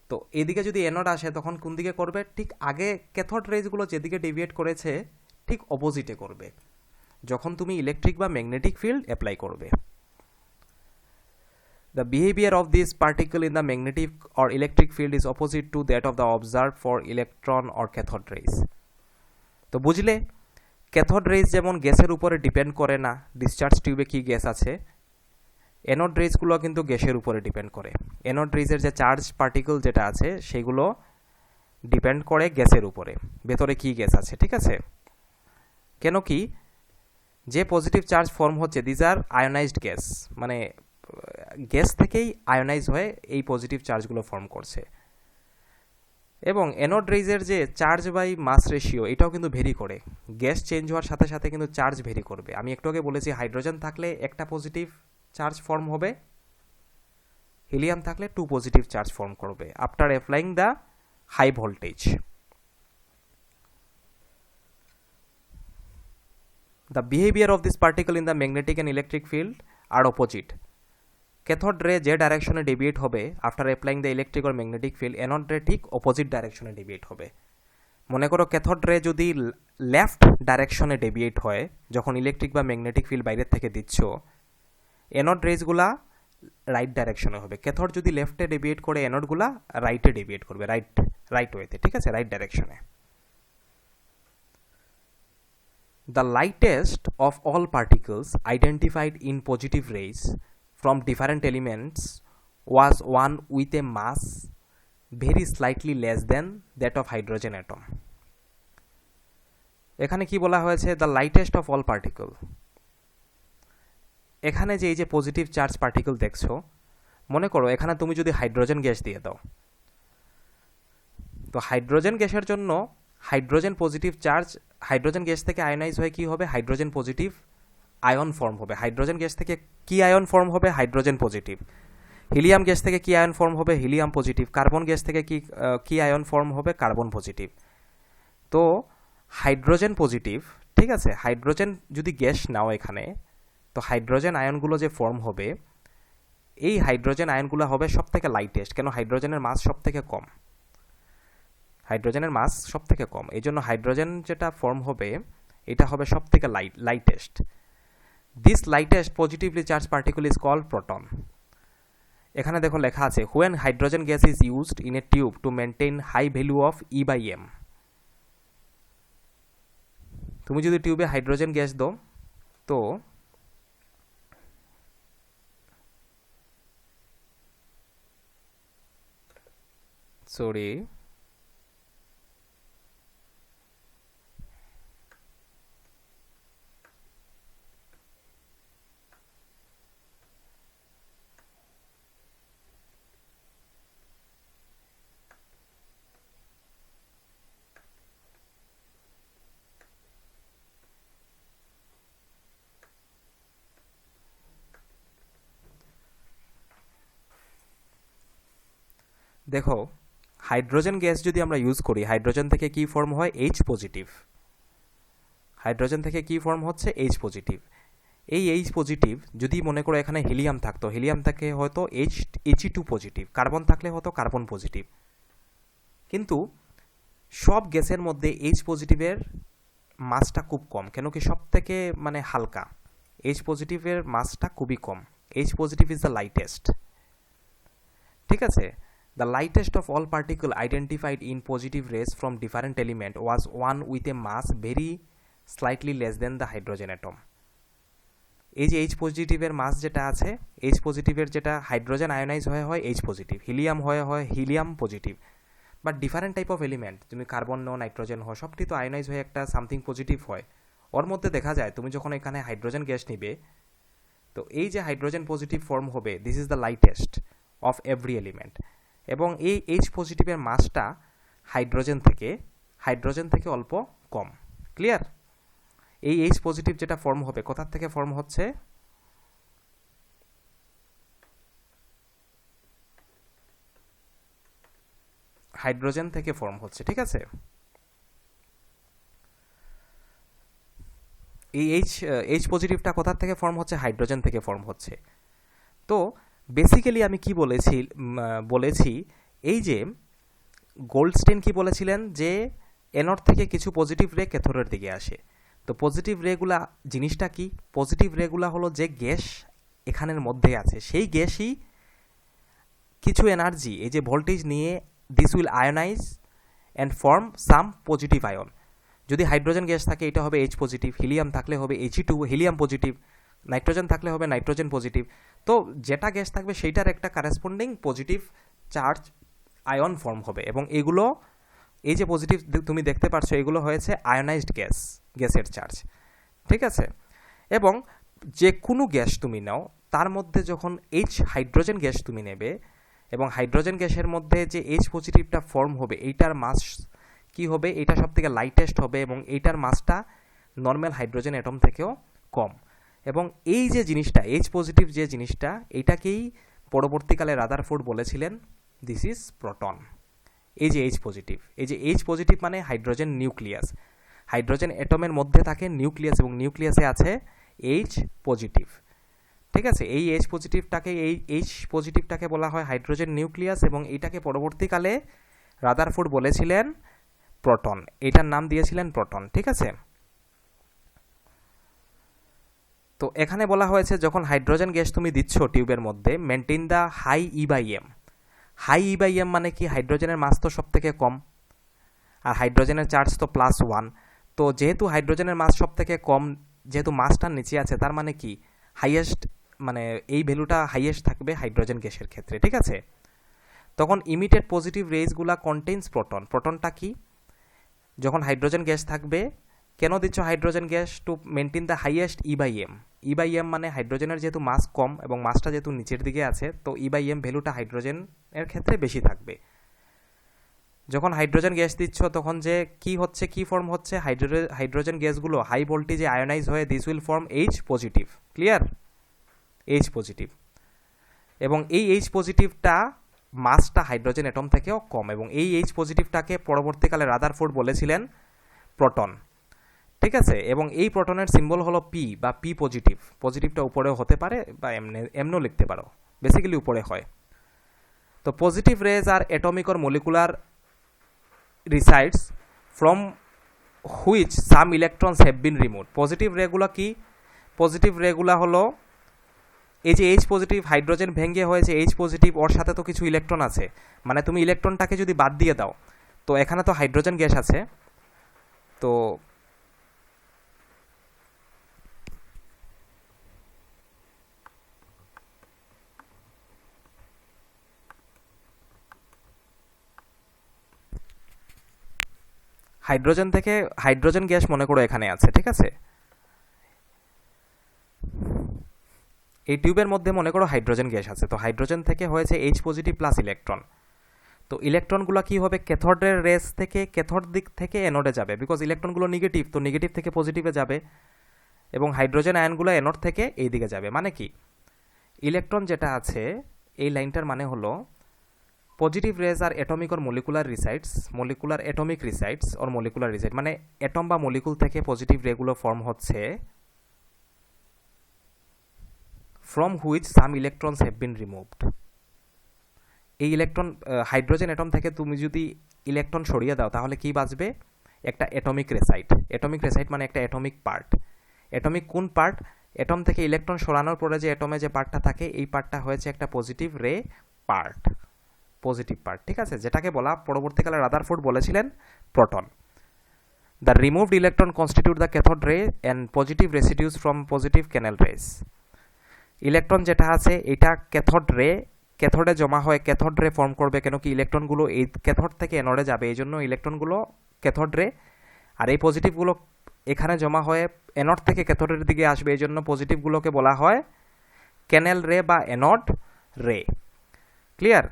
তো এদিকে যদি অ্যানোড আসে তখন কোন দিকে করবে, ঠিক আগে ক্যাথোড রেজগুলো যেদিকে ডেভিয়েট করেছে ঠিক অপোজিটে করবে যখন তুমি ইলেকট্রিক বা ম্যাগনেটিক ফিল্ড অ্যাপ্লাই করবে। The behavior of this particle in the magnetic or electric field is opposite to that of the observed for electron or cathode rays. তো বুঝলে, ক্যাথোড রেজ যেমন গ্যাসের উপরে ডিপেন্ড করে না ডিসচার্জ টিউবে কি গ্যাস আছে, অ্যানোড রেজগুলো কিন্তু গ্যাসের উপরে ডিপেন্ড করে। অ্যানোড রেজের যে চার্জ পার্টিকেল যেটা আছে সেগুলো ডিপেন্ড করে গ্যাসের উপরে, ভেতরে কি গ্যাস আছে, ঠিক আছে। কেন কি, যে পজিটিভ চার্জ ফর্ম হচ্ছে দিজ আর আয়োনাইজড গ্যাস, মানে গ্যাস থেকেই আয়োনাইজ হয়ে এই পজিটিভ চার্জগুলো ফর্ম করছে। এবং অ্যানোড রেজের যে চার্জ বাই মাস রেশিও, এটাও কিন্তু ভেরি করে, গ্যাস চেঞ্জ হওয়ার সাথে সাথে কিন্তু চার্জ ভেরি করবে। আমি একটু আগে বলেছি হাইড্রোজেন থাকলে একটা পজিটিভ চার্জ ফর্ম হবে, হিলিয়াম থাকলে 2 পজিটিভ চার্জ ফর্ম করবে after applying the high voltage. The behavior of this particle in the magnetic and electric field are opposite. Cathode ray যে ডাইরেকশনে ডেভিয়েট হবে after applying the electric or magnetic field, anode রে ঠিক opposite ডাইরেকশনে deviate হবে। মনে করো cathode ray যদি লেফট ডাইরেকশনে ডেভিয়েট হয় যখন ইলেকট্রিক বা ম্যাগনেটিক ফিল্ড বাইরের থেকে দিচ্ছ, অ্যানোড রেজগুলা রাইট ডাইরেকশনে হবে। ক্যাথোড যদি লেফটে ডেভিয়েট করে, অ্যানোডগুলা রাইটে ডেভিয়েট করবে, রাইট ওয়েতে, ঠিক আছে, রাইট ডাইরেকশনে। The lightest of all particles identified in positive rays from different elements was one with a mass very slightly less than that of hydrogen atom. এখানে কি বলা হয়েছে, the lightest of all particle. এখানে যে এই যে positive charge particle দেখছো, মনে করো এখানে তুমি যদি হাইড্রোজেন গ্যাস দিয়ে দাও, তো হাইড্রোজেন গ্যাসের জন্য hydrogen positive charge, hydrogen gas থেকে আয়নাইজ হয়ে কি হবে, হাইড্রোজেন পজিটিভ আয়ন ফর্ম হবে। হাইড্রোজেন গ্যাস থেকে কি আয়ন ফর্ম হবে, হাইড্রোজেন পজিটিভ। হিলিয়াম গ্যাস থেকে কি আয়ন ফর্ম হবে, হিলিয়াম পজিটিভ। কার্বন গ্যাস থেকে কি আয়ন ফর্ম হবে, কার্বন পজিটিভ। তো হাইড্রোজেন পজিটিভ, ঠিক আছে, হাইড্রোজেন যদি গ্যাস নাও এখানে, তো হাইড্রোজেন আয়নগুলো যে ফর্ম হবে, এই হাইড্রোজেন আয়নগুলো হবে সব থেকে লাইটেস্ট। কেন, হাইড্রোজেনের মাস সব থেকে কম, হাইড্রোজেনের মাস সব থেকে কম, এই জন্য হাইড্রোজেন যেটা ফর্ম হবে এটা হবে সব থেকে lightest. This lightest positively charge particle is called proton. এখানে দেখো লেখা আছে, when hydrogen gas is used in a tube to maintain high value of E/m। তুমি যদি টিউবে হাইড্রোজেন গ্যাস দাও, তো সরি দেখো, হাইড্রোজেন গ্যাস যদি আমরা ইউজ করি, হাইড্রোজেন থেকে কি ফর্ম হয়, H পজিটিভ। হাইড্রোজেন থেকে কি ফর্ম হচ্ছে, H পজিটিভ। এই H পজিটিভ যদি মনে করো এখানে হিলিয়াম থাকতো, হিলিয়াম থেকে হয়তো He2 পজিটিভ, কার্বন থাকলে হয়তো কার্বন পজিটিভ। কিন্তু সব গ্যাসের মধ্যে H পজিটিভের মাসটা খুব কম, কেন কি সব থেকে মানে হালকা, H পজিটিভের মাসটা খুবই কম। H positive is the lightest, ঠিক আছে। The lightest of all particle identified in positive rays from different element was one with a mass very slightly less than the hydrogen atom. এই যে H পজিটিভের মাস যেটা আছে, H পজিটিভের যেটা hydrogen ionise হয়ে হয় H positive, helium হয়ে হয় helium positive. But different type of element, তুমি কার্বন নাও, নাইট্রোজেন হয়, সবটি তো আয়োনাইজ হয়ে একটা সামথিং পজিটিভ হয়, ওর মধ্যে দেখা যায় তুমি যখন এখানে হাইড্রোজেন গ্যাস নিবে, তো এই যে হাইড্রোজেন পজিটিভ ফর্ম হবে, this is the lightest of every element, এবং এই এইচ পজিটিভের মাসটা হাইড্রোজেন থেকে অল্প কম। ক্লিয়ার? এই এইচ পজিটিভ যেটা ফর্ম হবে কোথার থেকে ফর্ম হচ্ছে? হাইড্রোজেন থেকে ফর্ম হচ্ছে, ঠিক আছে? এই এইচ পজিটিভটা কোথার থেকে ফর্ম হচ্ছে? হাইড্রোজেন থেকে ফর্ম হচ্ছে। তো বেসিক্যালি আমি কি বলেছি এই যে গোল্ডস্টেইন কি বলেছিলেন যে অ্যানোড থেকে কিছু পজিটিভ রে ক্যাথোডের দিকে আসে। তো পজিটিভ রেগুলা জিনিসটা কি? পজিটিভ রেগুলা হলো যে গ্যাস এখানের মধ্যে আছে, সেই গ্যাসই কিছু এনার্জি, এই যে ভোল্টেজ নিয়ে this will ionise and form some positive ion. যদি হাইড্রোজেন গ্যাস থাকে এটা হবে এইচ পজিটিভ, হিলিয়াম থাকলে হবে He2 হিলিয়াম পজিটিভ, নাইট্রোজেন থাকলে হবে নাইট্রোজেন পজিটিভ। তো যেটা গ্যাস থাকবে সেইটার একটা corresponding positive charge ion form হবে, এবং এগুলো এই যে পজিটিভ তুমি দেখতে পাচ্ছ এগুলো হয়েছে আয়োনাইজড গ্যাসের চার্জ, ঠিক আছে? এবং যে কোনো গ্যাস তুমি নাও তার মধ্যে যখন হাইড্রোজেন গ্যাস তুমি নেবে এবং হাইড্রোজেন গ্যাসের মধ্যে যে এইচ পজিটিভটা ফর্ম হবে এইটার মাস কি হবে? এটা সব থেকে লাইটেস্ট হবে এবং এইটার মাসটা নর্মাল হাইড্রোজেন অ্যাটম থেকেও কম। এবং এই যে জিনিসটা এইচ পজিটিভ যে জিনিসটা, এইটাকেই পরবর্তীকালে রাদারফোর্ড বলেছিলেন দিস ইজ প্রোটন। এই যে এইচ পজিটিভ মানে হাইড্রোজেন নিউক্লিয়াস, হাইড্রোজেন অ্যাটমের মধ্যে থাকে নিউক্লিয়াস এবং নিউক্লিয়াসে আছে এইচ পজিটিভ, ঠিক আছে? এই এইচ পজিটিভটাকে বলা হয় হাইড্রোজেন নিউক্লিয়াস, এবং এইটাকে পরবর্তীকালে রাদারফোর্ড বলেছিলেন প্রোটন, এটার নাম দিয়েছিলেন প্রোটন, ঠিক আছে? তো এখানে বলা হয়েছে যখন হাইড্রোজেন গ্যাস তুমি দিচ্ছ টিউবের মধ্যে, maintain the high E/M। High E/M মানে কি? হাইড্রোজেনের মাস তো সব থেকে কম আর হাইড্রোজেনের চার্জ তো +1। তো যেহেতু হাইড্রোজেনের মাস সব থেকে কম, যেহেতু মাসটার নিচে আছে, তার মানে কি হাইয়েস্ট, মানে এই ভ্যালুটা হাইয়েস্ট থাকবে হাইড্রোজেন গ্যাসের ক্ষেত্রে, ঠিক আছে? তখন ইমিটেড পজিটিভ রেজগুলা কন্টেইনস প্রোটন। প্রোটনটা কি? যখন হাইড্রোজেন গ্যাস থাকবে, কেন দিচ্ছ hydrogen gas? To maintain the highest E/M। E/M মানে হাইড্রোজেনের যেহেতু মাস কম এবং মাসটা যেহেতু নিচের দিকে আছে, তো E/M ভ্যালুটা হাইড্রোজেনের ক্ষেত্রে বেশি থাকবে। যখন হাইড্রোজেন গ্যাস দিচ্ছ তখন যে কি ফর্ম হচ্ছে? হাইড্রোজেন গ্যাসগুলো হাই ভোল্টেজে আয়োনাইজ হয়ে this will form H positive. Clear? H positive, এবং এই এইচ পজিটিভটা মাসটা হাইড্রোজেন অ্যাটম থেকেও কম, এবং এই এইচ পজিটিভটাকে পরবর্তীকালে রাদারফোর্ড বলেছিলেন প্রোটন, ঠিক আছে? এবং এই প্রোটনের সিম্বল হলো পি বা পি পজিটিভ। পজিটিভটা উপরেও হতে পারে বা এমনও লিখতে পারো, বেসিক্যালি উপরে হয়। তো positive rays R atomic or molecular residues from which some electrons have been removed. Positive রেগুলা কি? পজিটিভ রেগুলা হলো এই যে এইচ পজিটিভ, হাইড্রোজেন ভেঙে হয়েছে এইচ পজিটিভ, ওর সাথে তো কিছু ইলেকট্রন আছে, মানে তুমি ইলেকট্রনটাকে যদি বাদ দিয়ে দাও, তো এখানে তো হাইড্রোজেন গ্যাস আছে, তো হাইড্রোজেন গ্যাস মনে করো এখানে আছে, ঠিক আছে? এই টিউবের মধ্যে মনে করো হাইড্রোজেন গ্যাস আছে, তো হাইড্রোজেন থেকে হয়েছে এইচ পজিটিভ প্লাস ইলেকট্রন। তো ইলেকট্রনগুলো কি হবে? ক্যাথোডের রেস থেকে, ক্যাথোড দিক থেকে অ্যানোডে যাবে, বিকজ ইলেকট্রনগুলো নেগেটিভ, তো নেগেটিভ থেকে পজিটিভে যাবে, এবং হাইড্রোজেন আয়নগুলো অ্যানোড থেকে এই দিকে যাবে। মানে কি? ইলেকট্রন যেটা আছে এই লাইনটার মানে হলো positive rays R atomic or molecular atomic residues or molecular residue, মানে অ্যাটম বা মলিকুল থেকে পজিটিভ রেগুলো ফর্ম হচ্ছে from which some electrons have been removed. এই ইলেকট্রন, হাইড্রোজেন অ্যাটম থেকে তুমি যদি ইলেকট্রন সরিয়ে দাও তাহলে কি বাঁচবে? একটা অ্যাটমিক রেসাইড মানে একটা অ্যাটমিক পার্ট। অ্যাটমিক কোন পার্ট? অ্যাটম থেকে ইলেকট্রন সরানোর পরে যে অ্যাটমে যে পার্টটা থাকে, এই পার্টটা হয়েছে একটা পজিটিভ পার্ট, ঠিক আছে? যেটাকে বলা পরবর্তীকালে রাদারফোর্ড বলেছিলেন proton. The removed electron constitute the cathode ray and positive residues from positive canal rays. Electron যেটা আছে এটা ক্যাথোডে জমা হয়, ক্যাথোড রে ফর্ম করবে, কেন কি ইলেকট্রনগুলো এই ক্যাথোড থেকে অ্যানোডে যাবে, এই জন্য ইলেকট্রনগুলো ক্যাথোড রে, আর এই পজিটিভগুলো এখানে জমা হয়ে অ্যানোড থেকে ক্যাথোডের দিকে আসবে, এই জন্য পজিটিভগুলোকে বলা হয় ক্যানেল রে বা অ্যানোড রে। Clear?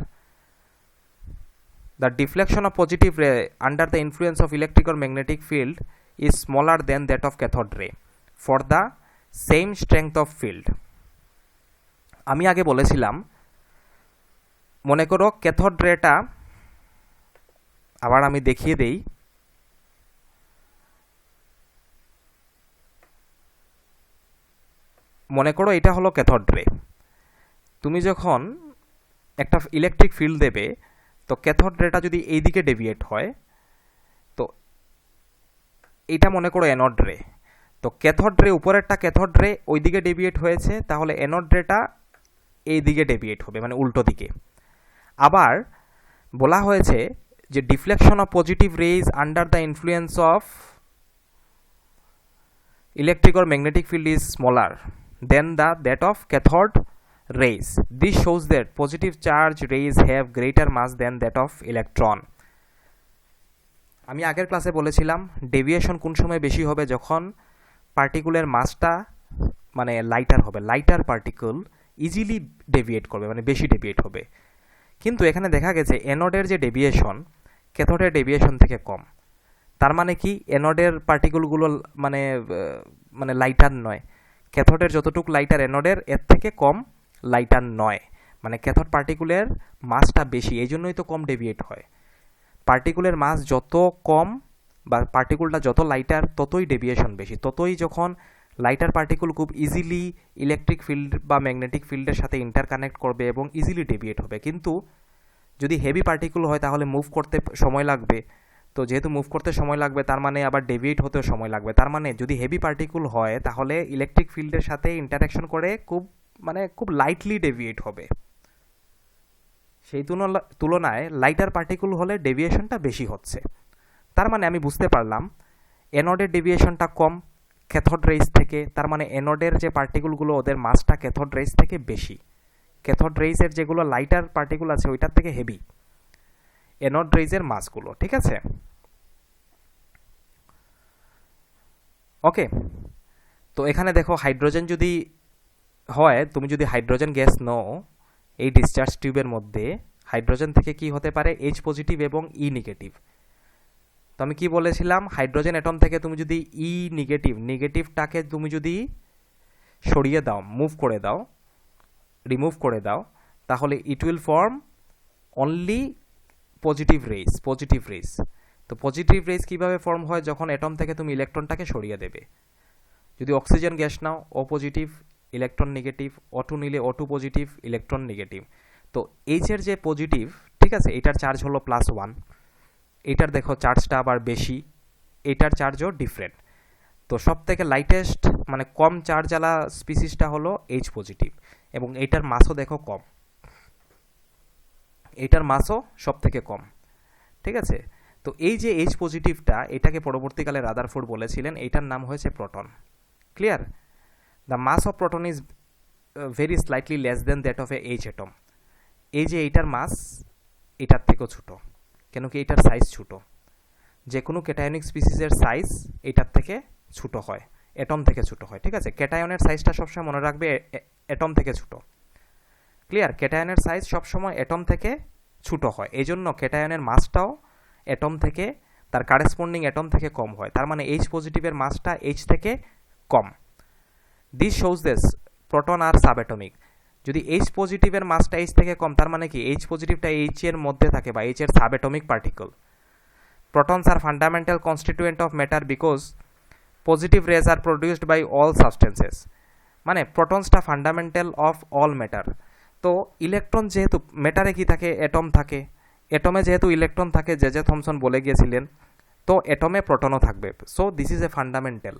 The deflection of positive ray under the influence of electric or magnetic field is smaller than that of cathode ray for the same strength of field. আমি আগে বলেছিলাম, মনে করো ক্যাথোড রেটা, আবার আমি দেখিয়ে দেই, মনে করো এটা হলো ক্যাথোড রে। তুমি যখন একটা ইলেকট্রিক ফিল্ড দেবে, তো ক্যাথোড রেটা যদি এই দিকে ডেভিয়েট হয়, তো এটা মনে করো অ্যানোড রে। তো ক্যাথোড রে, উপরেরটা ক্যাথোড রে ওই দিকে ডেভিয়েট হয়েছে, তাহলে অ্যানোড রেটা এই দিকে ডেভিয়েট হবে, মানে উল্টো দিকে। আবার বলা হয়েছে যে deflection of positive rays under the influence of electric or magnetic field is smaller than that of cathode rays. This shows that positive charge rays have greater mass than that of electron. আমি আগের ক্লাসে বলেছিলাম deviation কোন সময় বেশি হবে, যখন পার্টিকুলের মাসটা মানে লাইটার হবে, লাইটার পার্টিকেল ইজিলি ডেভিয়েট করবে, মানে বেশি ডেভিয়েট হবে। কিন্তু এখানে দেখা গেছে অ্যানোডের যে ডেভিয়েশন ক্যাথোডের ডেভিয়েশন থেকে কম। তার মানে কি, অ্যানোডের পার্টিকেলগুলো মানে মানে লাইটার নয়, ক্যাথোডের যতটুকু লাইটার অ্যানোডের এর থেকে কম লাইটার নয়, মানে ক্যাথোড পার্টিকুলের মাসটা বেশি, এই জন্যই তো কম ডেভিয়েট হয়। পার্টিকুলের মাস যত কম বা পার্টিকুলটা যত লাইটার, ততই ডেভিয়েশন বেশি, ততই যখন লাইটার পার্টিকুল খুব ইজিলি ইলেকট্রিক ফিল্ড বা ম্যাগনেটিক ফিল্ডের সাথে ইন্টারকানেক্ট করবে এবং ইজিলি ডেভিয়েট হবে। কিন্তু যদি হেভি পার্টিকুল হয় তাহলে মুভ করতে সময় লাগবে, তো যেহেতু মুভ করতে সময় লাগবে তার মানে আবার ডেভিয়েট হতেও সময় লাগবে। তার মানে যদি হেভি পার্টিকুল হয় তাহলে ইলেকট্রিক ফিল্ডের সাথে ইন্টারাকশন করে খুব লাইটলি ডেভিয়েট হবে। সেই তুলনায় লাইটার পার্টিকুল হলে ডেভিয়েশনটা বেশি হচ্ছে। তার মানে আমি বুঝতে পারলাম অ্যানোডের ডেভিয়েশনটা কম ক্যাথোড রেজ থেকে, তার মানে অ্যানোডের যে পার্টিকুলগুলো ওদের মাসটা ক্যাথোড রেজ থেকে বেশি, ক্যাথোড রেজের যেগুলো লাইটার পার্টিকুল আছে ওইটার থেকে হেভি অ্যানোড রেজের মাসগুলো। ঠিক আছে, ওকে। তো এখানে দেখো হাইড্রোজেন যদি হয়, তুমি যদি হাইড্রোজেন গ্যাস নাও এই ডিসচার্জ টিউবের মধ্যে, হাইড্রোজেন থেকে কি হতে পারে, এইচ পজিটিভ এবং ই নেগেটিভ। তো আমি কি বলেছিলাম, হাইড্রোজেন অ্যাটম থেকে তুমি যদি ই নেগেটিভটাকে তুমি যদি সরিয়ে দাও, রিমুভ করে দাও, তাহলে it will form only positive rays. তো পজিটিভ রেজ কিভাবে ফর্ম হয়, যখন অ্যাটম থেকে তুমি ইলেকট্রনটাকে সরিয়ে দেবে। যদি অক্সিজেন গ্যাস নাও, O positive electron negative, O2 নিলে O2 পজিটিভ ইলেকট্রন নেগেটিভ। তো এইচের যে পজিটিভ, ঠিক আছে, এটার চার্জ হলো +1, এটার দেখো চার্জটা আবার বেশি, এটার চার্জও ডিফারেন্ট। তো সব থেকে লাইটেস্ট মানে কম চার্জওয়ালা স্পিসিসটা হলো এইচ পজিটিভ, এবং এইটার মাসও দেখো কম, এইটার মাসও সব থেকে কম। ঠিক আছে, তো এই যে এইচ পজিটিভটা, এটাকে পরবর্তীকালে রাদারফোর্ড বলেছিলেন, এইটার নাম হয়েছে proton. Clear? The mass of proton is very slightly less than that of a H atom. এই যে এইটার মাস এটার থেকেও ছোটো, কেন কি এটার সাইজ ছোটো। যে কোনো ক্যাটায়নিক স্পিসিসের সাইজ এটার থেকে ছোটো হয়, অ্যাটম থেকে ছোটো হয়। ঠিক আছে, ক্যাটায়নের সাইজটা সবসময় মনে রাখবে অ্যাটম থেকে ছোটো। ক্লিয়ার? ক্যাটায়নের সাইজ সবসময় অ্যাটম থেকে ছোটো হয়, এই জন্য ক্যাটায়নের মাসটাও অ্যাটম থেকে, তার কারেসপন্ডিং অ্যাটম থেকে কম হয়। তার মানে এইচ পজিটিভের মাসটা এইচ থেকে কম। This shows this proton are subatomic. যদি এইচ পজিটিভের মাসটা এইচ থেকে কম, তার মানে কি এইচ পজিটিভটা এইচ এর মধ্যে থাকে বা এইচ এর subatomic particle. Protons are fundamental constituent of matter because positive rays are produced by all substances. মানে প্রোটনসটা ফান্ডামেন্টাল অফ অল ম্যাটার। তো ইলেকট্রন যেহেতু ম্যাটারে কি থাকে, অ্যাটম থাকে, অ্যাটমে যেহেতু ইলেকট্রন থাকে, জে থমসন বলে গিয়েছিলেন, তো অ্যাটমে প্রোটনও থাকবে। So this is a fundamental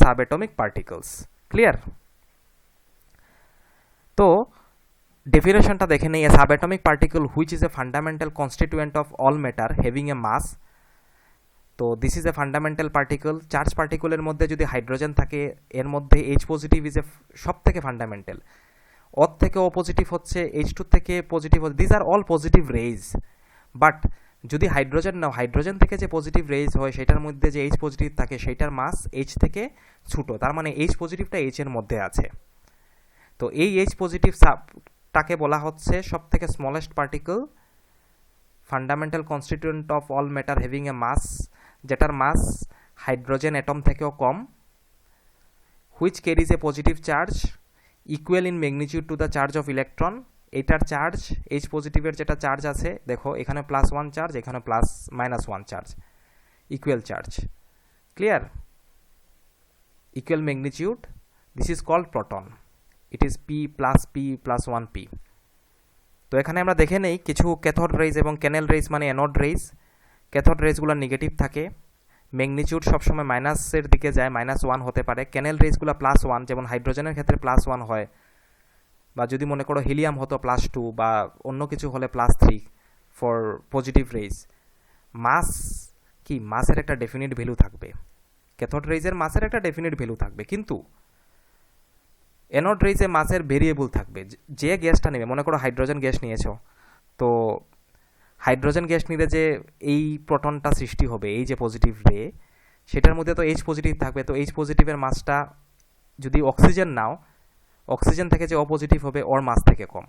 subatomic particles. Clear? তো ডেফিনেশনটা দেখে নেই, a subatomic particle which is a fundamental constituent of all matter having a mass. তো this is a fundamental particle. Charge পার্টিকলের মধ্যে যদি হাইড্রোজেন থাকে, এর মধ্যে এইচ পজিটিভ ইজ এ সব থেকে ফান্ডামেন্টাল, ওর থেকে ও পজিটিভ হচ্ছে, H2 থেকে পজিটিভ হচ্ছে, this are all positive rays. But যদি হাইড্রোজেন নাও, হাইড্রোজেন থেকে যে পজিটিভ রেজ হয় সেটার মধ্যে যে এইচ পজিটিভ থাকে সেটার মাস এইচ থেকে ছোটো, তার মানে এইচ পজিটিভটা এইচ এর মধ্যে আছে। তো এই এইচ পজিটিভ তাকে বলা হচ্ছে সব থেকে smallest particle, fundamental constituent of all matter having a mass, যেটার মাস হাইড্রোজেন অ্যাটম থেকেও কম, which carries a positive charge equal in magnitude to the charge of electron. এটার চার্জ, এইচ পজিটিভের যেটা চার্জ আছে, দেখো এখানে +1 চার্জ, এখানে -1 charge, equal charge, clear, equal magnitude, this is called proton, it is p+p+1p। তো এখানে আমরা দেখে নেই কিছু ক্যাথোড রেজ এবং ক্যানেল রেজ মানে অ্যানোড রেজ। ক্যাথোড রেজগুলো নেগেটিভ থাকে, ম্যাগনিটিউড সবসময় মাইনাসের দিকে যায়, -1 হতে পারে। ক্যানেল রেজগুলো +1, যেমন হাইড্রোজেনের ক্ষেত্রে +1 হয়, বা যদি মনে করো হিলিয়াম হতো +2 বা অন্য কিছু হলে +3 ফর পজিটিভ রেজ। মাস কি, মাসের একটা ডেফিনিট ভ্যালু থাকবে, ক্যাথোড রেজের মাসের একটা ডেফিনিট ভ্যালু থাকবে, কিন্তু অ্যানোড রেজে মাসের ভেরিয়েবল থাকবে। যে গ্যাসটা নেবে, মনে করো হাইড্রোজেন গ্যাস নিয়েছো, তো হাইড্রোজেন গ্যাস নিলে যে এই প্রোটনটা সৃষ্টি হবে, এই যে পজিটিভ রে, সেটার মধ্যে তো এইচ পজিটিভ থাকবে। তো এইচ পজিটিভের মাসটা, যদি অক্সিজেন নাও, অক্সিজেন থেকে যে অপজিটিভ হবে ওর মাস থেকে কম।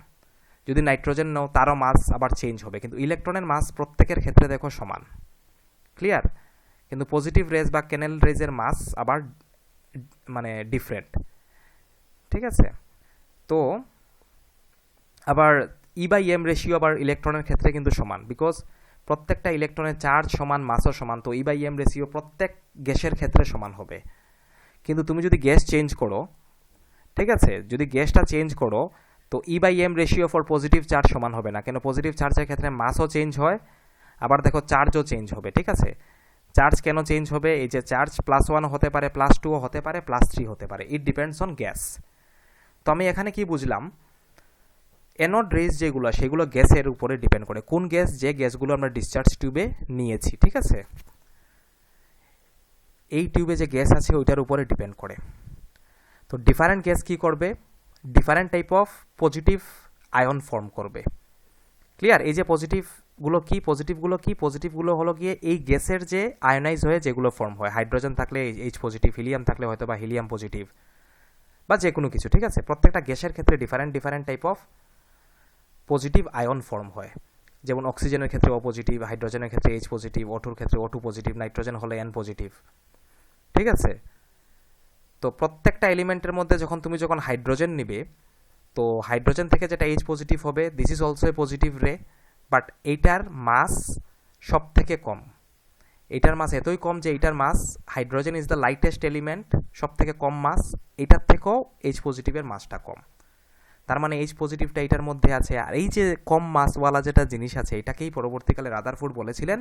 যদি নাইট্রোজেন নাও, তারও মাস আবার চেঞ্জ হবে, কিন্তু ইলেকট্রনের মাস প্রত্যেকের ক্ষেত্রে দেখো সমান, ক্লিয়ার। কিন্তু পজিটিভ রেজ বা ক্যানেল রেজের মাস আবার মানে ডিফারেন্ট, ঠিক আছে। তো আবার E/M রেশিও আবার ইলেকট্রনের ক্ষেত্রে কিন্তু সমান, বিকজ প্রত্যেকটা ইলেকট্রনের চার্জ সমান, মাসও সমান, তো E/M রেশিও প্রত্যেক গ্যাসের ক্ষেত্রে সমান হবে। কিন্তু তুমি যদি গ্যাস চেঞ্জ করো, ঠিক আছে, যদি গ্যাসটা চেঞ্জ করো, তো E/M ratio for positive charge সমান হবে না, কেন পজিটিভ চার্জের ক্ষেত্রে মাসও চেঞ্জ হয়, আবার দেখো চার্জও চেঞ্জ হবে, ঠিক আছে। চার্জ কেন চেঞ্জ হবে, এই যে চার্জ +1 হতে পারে, +2 হতে পারে, +3 হতে পারে, ইট ডিপেন্ডস অন গ্যাস। তো আমি এখানে কি বুঝলাম, অ্যানোড রেজ যেগুলো সেগুলো গ্যাসের উপরে ডিপেন্ড করে, কোন গ্যাস, যে গ্যাসগুলো আমরা ডিসচার্জ টিউবে নিয়েছি, ঠিক আছে, এই টিউবে যে গ্যাস আছে ওইটার উপরে ডিপেন্ড করে। তো ডিফারেন্ট গ্যাস কি করবে, different type of positive ion form করবে, ক্লিয়ার। এই যে পজিটিভগুলো কি, পজিটিভগুলো হলো গিয়ে এই গ্যাসের যে আয়নাইজ হয়ে যেগুলো ফর্ম হয়, হাইড্রোজেন থাকলে এইচ পজিটিভ, হিলিয়াম থাকলে হয়তো বা হিলিয়াম পজিটিভ, বা যে কোনো কিছু, ঠিক আছে। প্রত্যেকটা গ্যাসের ক্ষেত্রে different type of positive ion form হয়, যেমন অক্সিজেনের ক্ষেত্রে ও পজিটিভ, হাইড্রোজেনের ক্ষেত্রে এইচ পজিটিভ, O2 এর ক্ষেত্রে O2 পজিটিভ, নাইট্রোজেন হলে N পজিটিভ, ঠিক আছে। তো প্রত্যেকটা এলিমেন্টের মধ্যে তুমি যখন হাইড্রোজেন নিবে, তো হাইড্রোজেন থেকে যেটা এইচ পজিটিভ হবে, this is also A positive রে, বাট এইটার মাস সব থেকে কম, এইটার মাস এতই কম যে এইটার mass, hydrogen is the lightest element, সব থেকে কম মাস, এইটার থেকেও এইচ পজিটিভের মাসটা কম, তার মানে এইচ পজিটিভটা এইটার মধ্যে আছে। আর এই যে কম মাসওয়ালা যেটা জিনিস আছে, এটাকেই পরবর্তীকালে রাদারফোর্ড বলেছিলেন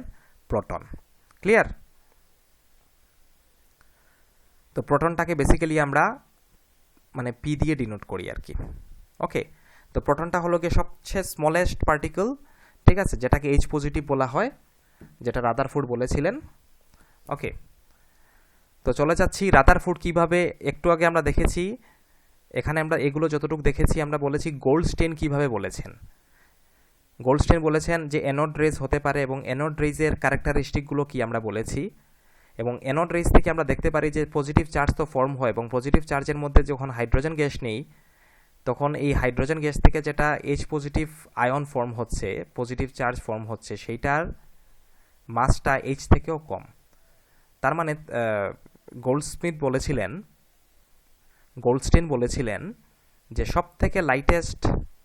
প্রোটন, ক্লিয়ার। তো প্রোটনটাকে বেসিক্যালি আমরা মানে পি দিয়ে ডিনোট করি আর কি, ওকে। তো প্রোটনটা হলো গিয়ে সবচেয়ে স্মলেস্ট পার্টিকেল, ঠিক আছে, যেটাকে এইচ পজিটিভ বলা হয়, যেটা রাদারফোর্ড বলেছিলেন, ওকে। তো চলে যাচ্ছি রাদারফোর্ড কিভাবে, একটু আগে আমরা দেখেছি, এখানে আমরা এগুলো যতটুকু দেখেছি আমরা বলেছি গোল্ডস্টেইন কিভাবে বলেছেন। গোল্ডস্টেইন বলেছেন যে অ্যানোড রেজ হতে পারে, এবং অ্যানোড রেজের ক্যারেক্টারিস্টিকগুলো কি আমরা বলেছি, এবং অ্যানোড রেজ থেকে আমরা দেখতে পারি যে পজিটিভ চার্জ তো ফর্ম হয়, এবং পজিটিভ চার্জের মধ্যে যখন হাইড্রোজেন গ্যাস নেই, তখন এই হাইড্রোজেন গ্যাস থেকে যেটা এইচ পজিটিভ আয়ন ফর্ম হচ্ছে, পজিটিভ চার্জ ফর্ম হচ্ছে, সেইটার মাসটা এইচ থেকেও কম। তার মানে গোল্ডস্টেইন বলেছিলেন যে সব থেকে লাইটেস্ট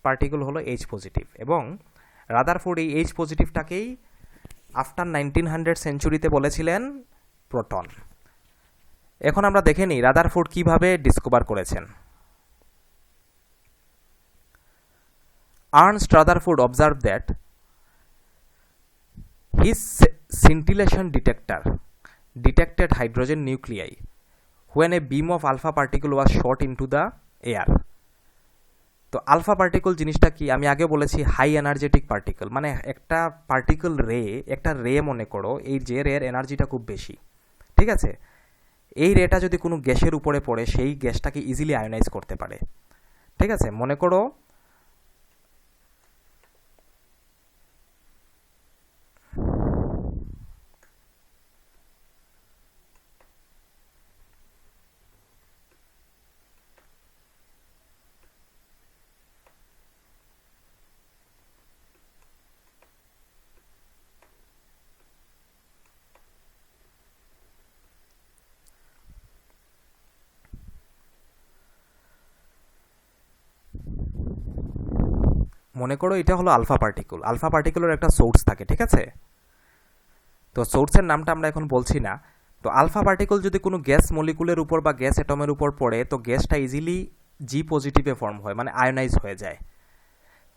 পার্টিকেল হলো এইচ পজিটিভ, এবং রাদারফোর্ড এই এইচ পজিটিভটাকেই আফটার 1900 সেঞ্চুরিতে বলেছিলেন প্রোটন। এখন আমরা দেখে নিই রাদারফোর্ড কিভাবে ডিসকভার করেছেন। Ernst Rutherford observe that his scintillation detector detected hydrogen nuclei when a beam of alpha particle was shot into the air. তো আলফা পার্টিকেল জিনিসটা কি, আমি আগে বলেছি হাই এনার্জেটিক পার্টিকেল, মানে একটা পার্টিকেল রে, একটা রে মনে করো, এই যে রের এনার্জিটা খুব বেশি, ঠিক আছে। এই রেটা যদি কোনো গ্যাসের উপরে পড়ে, সেই গ্যাসটাকে ইজিলি আয়োনাইজ করতে পারে, ঠিক আছে। মনে করো মনে করো এটা হলো আলফা পার্টিকেল। আলফা পার্টিকেলের একটা সোর্স থাকে, ঠিক আছে? তো সোর্সের নামটা আমরা এখন বলছি না। তো আলফা পার্টিকেল যদি কোনো গ্যাস মলিকুলের উপর বা গ্যাস অ্যাটমের উপর পড়ে, তো গ্যাসটা ইজিলি জি পজিটিভে ফর্ম হয়, মানে আয়োনাইজ হয়ে যায়।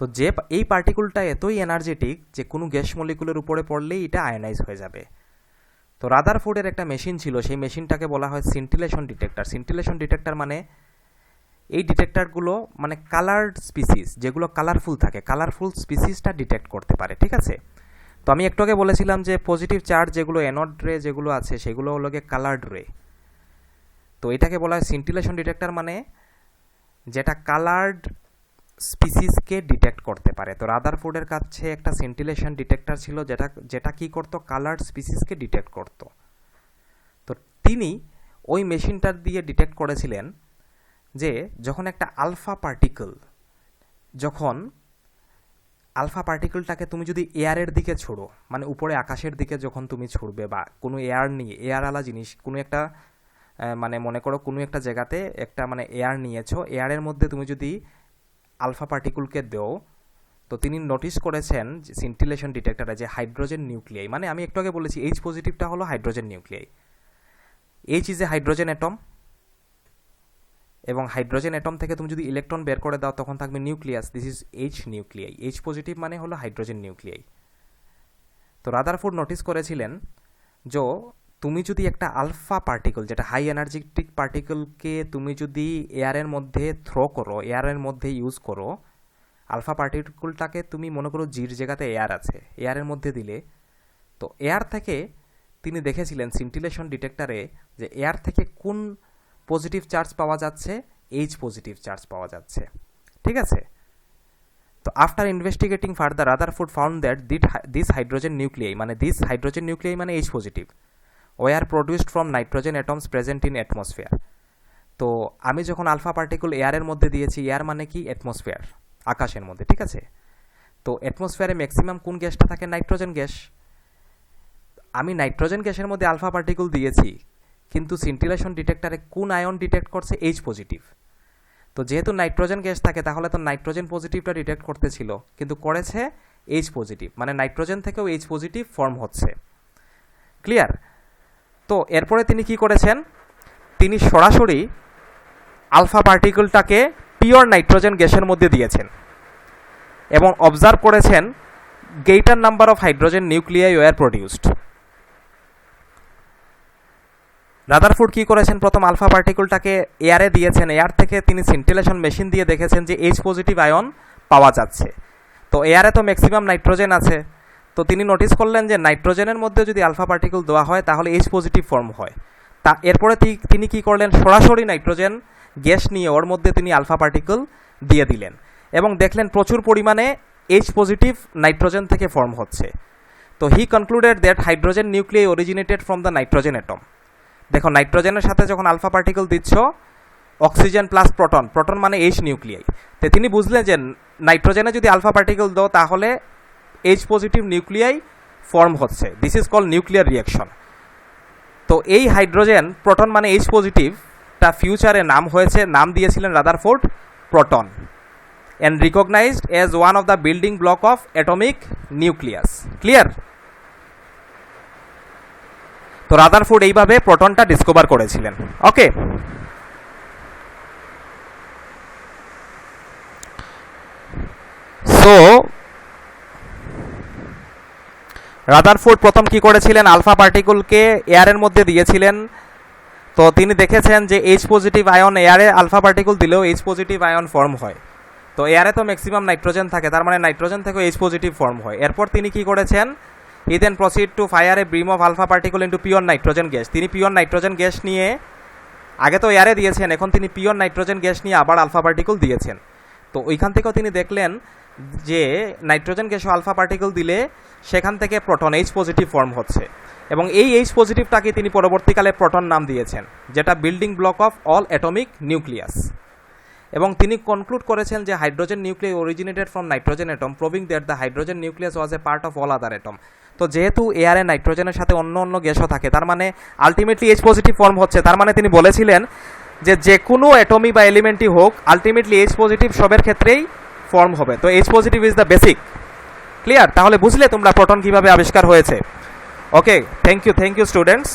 তো যে এই পার্টিকেলটা এতই এনার্জেটিক যে কোনো গ্যাস মলিকুলের উপরে পড়লেই এটা আয়োনাইজ হয়ে যাবে। তো রাদারফোর্ডের একটা মেশিন ছিল, সেই মেশিনটাকে বলা হয় সিন্টিলেশন ডিটেক্টর। সিন্টিলেশন ডিটেক্টর মানে এই ডিটেক্টরগুলো মানে কালার্ড স্পিসিস, যেগুলো কালারফুল থাকে, কালারফুল স্পিসিসটা ডিটেক্ট করতে পারে, ঠিক আছে? তো আমি একটু আগে বলেছিলাম যে পজিটিভ চার্জ যেগুলো অ্যানোড রে যেগুলো আছে সেগুলো হলো গিয়ে কালার্ড রে। তো এটাকে বলা হয় সিন্টিলেশন ডিটেক্টর, মানে যেটা কালার্ড স্পিসিসকে ডিটেক্ট করতে পারে। তো রাদারফোর্ডের কাছে একটা সিন্টিলেশন ডিটেক্টর ছিল যেটা যেটা কি করতো, কালার্ড স্পিসিসকে ডিটেক্ট করত। তো তিনি ওই মেশিনটার দিয়ে ডিটেক্ট করেছিলেন যে যখন একটা আলফা পার্টিকেলটাকে তুমি যদি এয়ারের দিকে ছোড়ো, মানে উপরে আকাশের দিকে যখন তুমি ছুড়বে বা কোনো এয়ারওয়ালা জিনিস কোনো একটা মানে মনে করো কোনো একটা জায়গাতে একটা মানে এয়ার নিয়েছো, এয়ারের মধ্যে তুমি যদি আলফা পার্টিকেলকে দেও, তো তিনি নোটিস করেছেন যে সিন্টিলেশন ডিটেক্টরে যে হাইড্রোজেন নিউক্লিয়াই, মানে আমি একটু আগে বলেছি এইচ পজিটিভটা হলো hydrogen nuclei. H is a hydrogen atom, এবং হাইড্রোজেন অ্যাটম থেকে তুমি যদি ইলেকট্রন বের করে দাও তখন থাকবে nucleus, this is H nuclei. H positive মানে হলো হাইড্রোজেন নিউক্লিয়াই। তো রাদারফোর্ড নোটিস করেছিলেন যে তুমি যদি একটা আলফা পার্টিকেল, যেটা হাই এনার্জেটিক পার্টিকেলকে তুমি যদি এয়ারের মধ্যে থ্রো করো, এয়ারের মধ্যে ইউজ করো, আলফা পার্টিকেলটাকে তুমি মনে করো জির জায়গাতে এয়ার আছে, এয়ারের মধ্যে দিলে, তো এয়ার থেকে তিনি দেখেছিলেন সিন্টিলেশন ডিটেক্টরে যে এয়ার থেকে কোন পজিটিভ চার্জ পাওয়া যাচ্ছে, এইচ পজিটিভ চার্জ পাওয়া যাচ্ছে, ঠিক আছে? তো after investigating further Rutherford found that this hydrogen nuclei মানে H positive were produced from nitrogen atoms present in atmosphere. তো আমি যখন আলফা পার্টিকেল এয়ারের মধ্যে দিয়েছি, এয়ার মানে কি অ্যাটমসফিয়ার, আকাশের মধ্যে, ঠিক আছে? তো অ্যাটমসফিয়ারে ম্যাক্সিমাম কোন গ্যাসটা থাকে, নাইট্রোজেন গ্যাস। আমি নাইট্রোজেন গ্যাসের মধ্যে আলফা পার্টিকেল দিয়েছি, কিন্তু সিন্টিলেশন ডিটেক্টরে কোন আয়ন ডিটেক্ট করছে, এইচ পজিটিভ। তো যেহেতু নাইট্রোজেন গ্যাস থাকে তাহলে তো নাইট্রোজেন পজিটিভটা ডিটেক্ট করতেছিল, কিন্তু করেছে এইচ পজিটিভ, মানে নাইট্রোজেন থেকেও এইচ পজিটিভ ফর্ম হচ্ছে। ক্লিয়ার? তো এরপরে তিনি কি করেছেন, তিনি সরাসরি আলফা পার্টিকেলটাকে পিওর নাইট্রোজেন গ্যাসের মধ্যে দিয়েছেন এবং অবজার্ভ করেছেন greater number of hydrogen nuclei were produced. Rutherford কি করেছেন, প্রথম আলফা পার্টিকেলটাকে এয়ারে দিয়েছেন, এয়ার থেকে তিনি সিন্টিলেশন মেশিন দিয়ে দেখেছেন যে এইচ পজিটিভ আয়ন পাওয়া যাচ্ছে। তো এয়ারে তো ম্যাক্সিমাম নাইট্রোজেন আছে, তো তিনি নোটিস করলেন যে নাইট্রোজেনের মধ্যে যদি আলফা পার্টিকেল দেওয়া হয় তাহলে এইচ পজিটিভ ফর্ম হয়। তা এরপরে তিনি কি করলেন, সরাসরি নাইট্রোজেন গ্যাস নিয়ে ওর মধ্যে তিনি আলফা পার্টিকেল দিয়ে দিলেন এবং দেখলেন প্রচুর পরিমাণে এইচ পজিটিভ নাইট্রোজেন থেকে ফর্ম হচ্ছে। তো he concluded that hydrogen nuclei originated from the nitrogen atom. দেখো নাইট্রোজেনের সাথে যখন আলফা পার্টিকেল দিচ্ছ, অক্সিজেন প্লাস প্রোটন মানে এইচ নিউক্লিয়াই, তো তিনি বুঝলেন যে নাইট্রোজেনে যদি আলফা পার্টিকেল দাও তাহলে এইচ পজিটিভ নিউক্লিয়াই ফর্ম হচ্ছে, this is called nuclear reaction. তো এই হাইড্রোজেন প্রোটন মানে এইচ পজিটিভটা ফিউচারে নাম দিয়েছিলেন Rutherford proton, and recognized as one of the building block of atomic nucleus. Clear? তো রাদারফোর্ড এইভাবে প্রোটনটা ডিসকভার করেছিলেন। ওকে, সো রাদারফোর্ড প্রথম কি করেছিলেন, আলফা পার্টিকেলকে এয়ারের মধ্যে দিয়েছিলেন। তো তিনি দেখেছেন যে এইচ পজিটিভ আয়ন, এয়ারে আলফা পার্টিকেল দিলেও এইচ পজিটিভ আয়ন ফর্ম হয়। তো এয়ারে তো ম্যাক্সিমাম নাইট্রোজেন থাকে, তার মানে নাইট্রোজেন থেকেও এইচ পজিটিভ ফর্ম হয়। এরপর তিনি কি করেছেন, he then proceed to fire a beam of alpha particle into pure nitrogen gas. তিনি পিওর নাইট্রোজেন গ্যাস নিয়ে, আগে তো এয়ারে দিয়েছেন, এখন তিনি পিওর নাইট্রোজেন গ্যাস নিয়ে আবার আলফা পার্টিকেল দিয়েছেন। তো ওইখান থেকেও তিনি দেখলেন যে নাইট্রোজেন গ্যাসও আলফা পার্টিকেল দিলে সেখান থেকে প্রোটন এইচ পজিটিভ ফর্ম হচ্ছে, এবং এই এইচ পজিটিভটাকে তিনি পরবর্তীকালে প্রোটন নাম দিয়েছেন, যেটা building block of all atomic nucleus. এবং তিনি কনক্লুড করেছেন যে hydrogen nucleus originated from nitrogen atom, proving that the hydrogen nucleus was A part of all other atom. তো যেহেতু এয়ারে নাইট্রোজেনের সাথে অন্য গ্যাসও থাকে, তার মানে আলটিমেটলি এইচ পজিটিভ ফর্ম হচ্ছে, তার মানে তিনি বলেছিলেন যে কোনো অ্যাটমি বা এলিমেন্টই হোক, আলটিমেটলি এইচ পজিটিভ সবের ক্ষেত্রেই ফর্ম হবে। তো H positive is the basic. Clear? তাহলে বুঝলে তোমরা প্রোটন কিভাবে আবিষ্কার হয়েছে। ওকে, থ্যাংক ইউ স্টুডেন্টস।